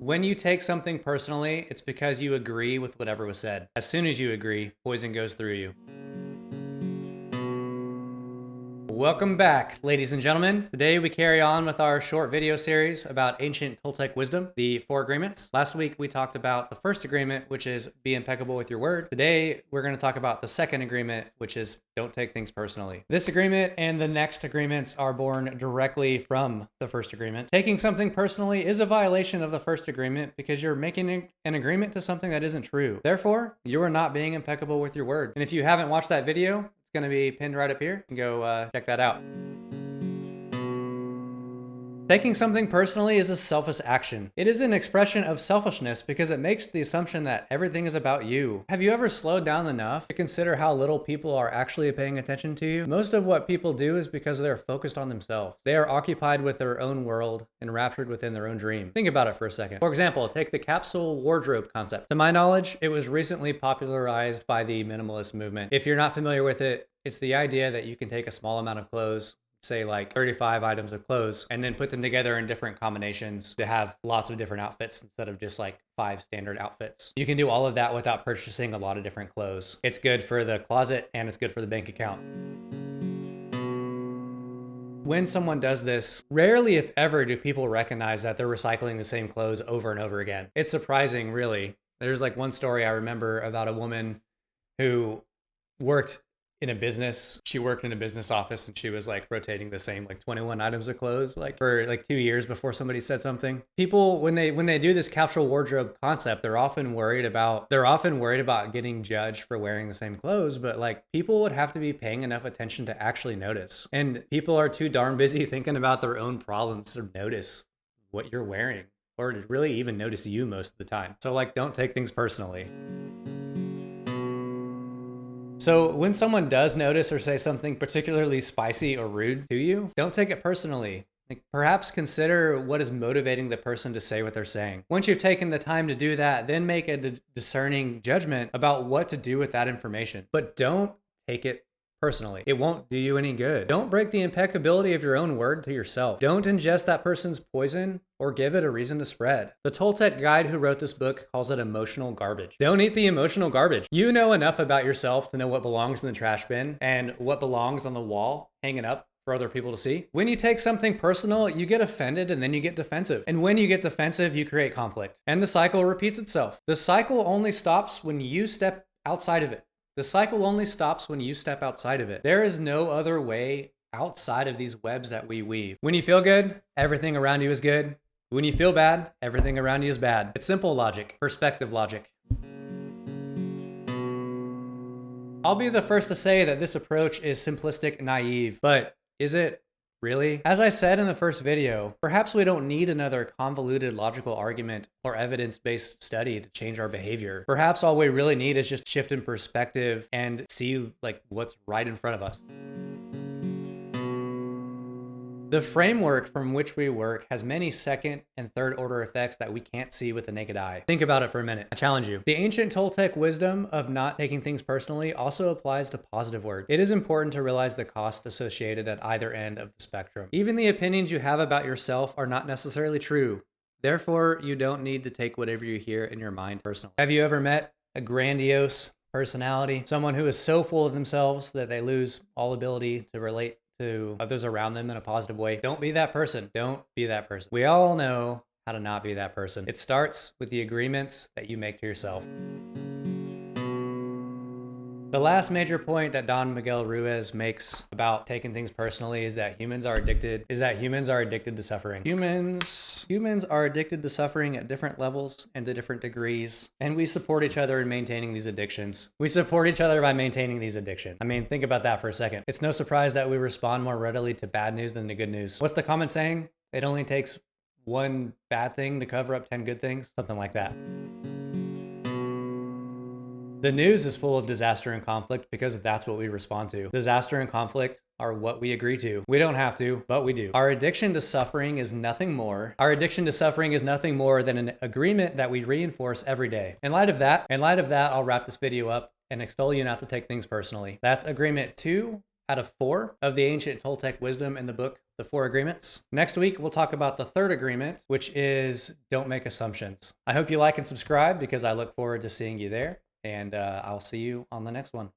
When you take something personally, it's because you agree with whatever was said. As soon as you agree, poison goes through you. Welcome back, ladies and gentlemen. Today we carry on with our short video series about ancient Toltec wisdom, the 4 agreements. Last week we talked about the first agreement, which is be impeccable with your word. Today we're going to talk about the second agreement, which is don't take things personally. This agreement and the next agreements are born directly from the first agreement. Taking something personally is a violation of the first agreement because you're making an agreement to something that isn't true. Therefore, you are not being impeccable with your word. And if you haven't watched that video, going to be pinned right up here. You can go check that out. Taking something personally is a selfish action. It is an expression of selfishness because it makes the assumption that everything is about you. Have you ever slowed down enough to consider how little people are actually paying attention to you? Most of what people do is because they're focused on themselves. They are occupied with their own world and raptured within their own dream. Think about it for a second. For example, take the capsule wardrobe concept. To my knowledge, it was recently popularized by the minimalist movement. If you're not familiar with it, it's the idea that you can take a small amount of clothes, say like 35 items of clothes, and then put them together in different combinations to have lots of different outfits instead of just like 5 standard outfits. You can do all of that without purchasing a lot of different clothes. It's good for the closet and it's good for the bank account. When someone does this, rarely if ever do people recognize that they're recycling the same clothes over and over again. It's surprising, really. There's like one story I remember about a woman who worked in a business. She worked in a business office and she was like rotating the same like 21 items of clothes like for like 2 years before somebody said something. People, when they do this capsule wardrobe concept, they're often worried about getting judged for wearing the same clothes, but like people would have to be paying enough attention to actually notice. And people are too darn busy thinking about their own problems to notice what you're wearing or to really even notice you most of the time. So like, don't take things personally. So when someone does notice or say something particularly spicy or rude to you, don't take it personally. Like, perhaps consider what is motivating the person to say what they're saying. Once you've taken the time to do that, then make a discerning judgment about what to do with that information. But don't take it personally. It won't do you any good. Don't break the impeccability of your own word to yourself. Don't ingest that person's poison or give it a reason to spread. The Toltec guide who wrote this book calls it emotional garbage. Don't eat the emotional garbage. You know enough about yourself to know what belongs in the trash bin and what belongs on the wall hanging up for other people to see. When you take something personal, you get offended and then you get defensive. And when you get defensive, you create conflict. And the cycle repeats itself. The cycle only stops when you step outside of it. The cycle only stops when you step outside of it. There is no other way outside of these webs that we weave. When you feel good, everything around you is good. When you feel bad, everything around you is bad. It's simple logic, perspective logic. I'll be the first to say that this approach is simplistic and naive, but is it really? As I said in the first video, perhaps we don't need another convoluted logical argument or evidence-based study to change our behavior. Perhaps all we really need is just shift in perspective and see like what's right in front of us. The framework from which we work has many second and third order effects that we can't see with the naked eye. Think about it for a minute. I challenge you. The ancient Toltec wisdom of not taking things personally also applies to positive words. It is important to realize the cost associated at either end of the spectrum. Even the opinions you have about yourself are not necessarily true. Therefore, you don't need to take whatever you hear in your mind personally. Have you ever met a grandiose personality? Someone who is so full of themselves that they lose all ability to relate to others around them in a positive way? Don't be that person. Don't be that person. We all know how to not be that person. It starts with the agreements that you make to yourself. The last major point that Don Miguel Ruiz makes about taking things personally is that humans are addicted to suffering. Humans are addicted to suffering at different levels and to different degrees, and we support each other in maintaining these addictions. We support each other by maintaining these addictions. I mean, think about that for a second. It's no surprise that we respond more readily to bad news than to good news. What's the common saying? It only takes one bad thing to cover up 10 good things. Something like that. The news is full of disaster and conflict because that's what we respond to. Disaster and conflict are what we agree to. We don't have to, but we do. Our addiction to suffering is nothing more than an agreement that we reinforce every day. In light of that, I'll wrap this video up and extol you not to take things personally. That's agreement 2 out of 4 of the ancient Toltec wisdom in the book the 4 agreements. Next week, we'll talk about the 3rd agreement, which is don't make assumptions. I hope you like and subscribe because I look forward to seeing you there, and I'll see you on the next one.